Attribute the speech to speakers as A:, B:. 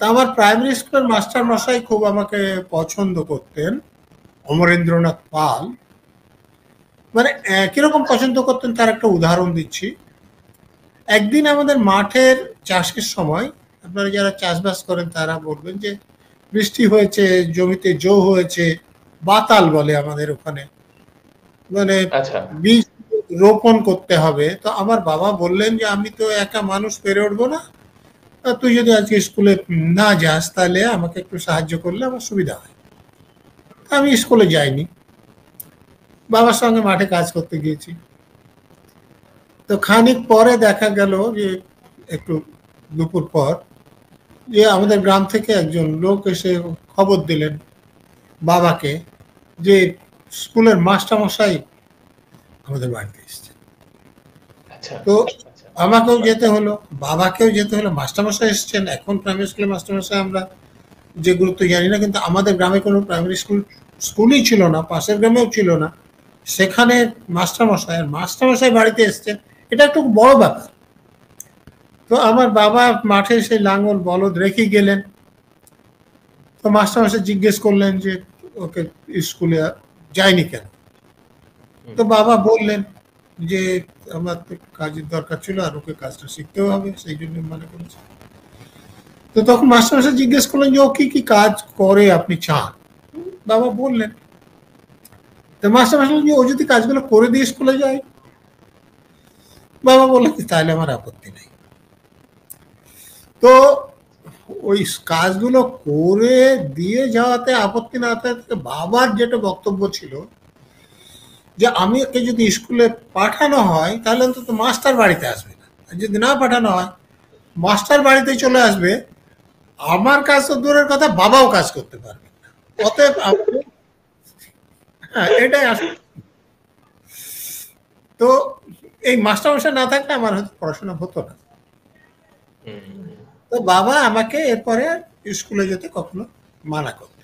A: তা আমার প্রাইমারি স্কুলের মাস্টার মশাই খুব আমাকে পছন্দ করতেন, অমরেন্দ্রনাথ পাল। মানে কিরকম পছন্দ করতেন তার একটা উদাহরণ দিচ্ছি। একদিন আমাদের মাঠের চাষের সময়, আপনারা যারা চাষবাস করেন তারা বলবেন যে বৃষ্টি হয়েছে, জমিতে জো হয়েছে, বাতাল বলে আমাদের ওখানে, মানে
B: আচ্ছা।
A: বীজ রোপণ করতে হবে। তো আমার বাবা বললেন যে আমি তো একা মানুষ পেরে উঠবো না, তুই যদি আজকে স্কুলে না যাস তাহলে আমাকে একটু সাহায্য করলে আমার সুবিধা হয়। আমি স্কুলে যাইনি, বাবার সঙ্গে মাঠে কাজ করতে গিয়েছি। তো খানিক পরে দেখা গেল যে একটু দুপুর পর যে আমাদের গ্রাম থেকে একজন লোক এসে খবর দিলেন বাবাকে যে স্কুলের মাস্টারমশাই আমাদের বাড়িতে এসছে।
B: আচ্ছা।
A: তো
B: আচ্ছা।
A: আমাকেও যেতে হলো, বাবাকেও যেতে হলো। মাস্টারমশাই এসছেন। এখন প্রাইমারি স্কুলের মাস্টারমশাই আমরা যে গুরুত্ব জানি না, কিন্তু আমাদের গ্রামে কোনো প্রাইমারি স্কুলই ছিল না, পাশের গ্রামেও ছিল না। সেখানে মাস্টারমশাই বাড়িতে এসছেন, এটা একটু বড় ব্যাপার। তো আমার বাবা মাঠে সেই লাঙ্গল বলদ রেখে গেলেন। তো মাস্টারমশাই জিজ্ঞেস করলেন যে ওকে স্কুলে যায়নি কেন? তো বাবা বললেন যে আমার তো কাজের দরকার ছিল, আর ওকে কাজটা শিখতেও হবে, সেই জন্য মনে করেছি। তো তখন মাস্টারমশাই জিজ্ঞেস করলেন যে ও কি কি কাজ করে আপনি চান? বাবা বললেন। তো মাস্টারমশাই যে ও যদি কাজগুলো করে দিয়ে স্কুলে যায়। বাবা বললেন তাহলে আমার আপত্তি নেই। তো ওই কাজগুলো করে দিয়ে যাওয়াতে আপত্তি না থাকতে বাবার যেটা বক্তব্য ছিল যে আমি একে যদি স্কুলে পাঠানো হয় তাহলে অন্তত মাস্টার বাড়িতে আসবে না, আর যদি না পাঠানো হয় মাস্টার বাড়িতে চলে আসবে, আমার কাজ তো দূরের কথা, বাবাও কাজ করতে পারবে না। অতএব হ্যাঁ, এটাই আসলে। তো এই মাস্টারমশাই না থাকলে আমার হয়তো পড়াশোনা হতো না। তো বাবা আমাকে এরপরে স্কুলে যেতে কখনো মানা করতেন।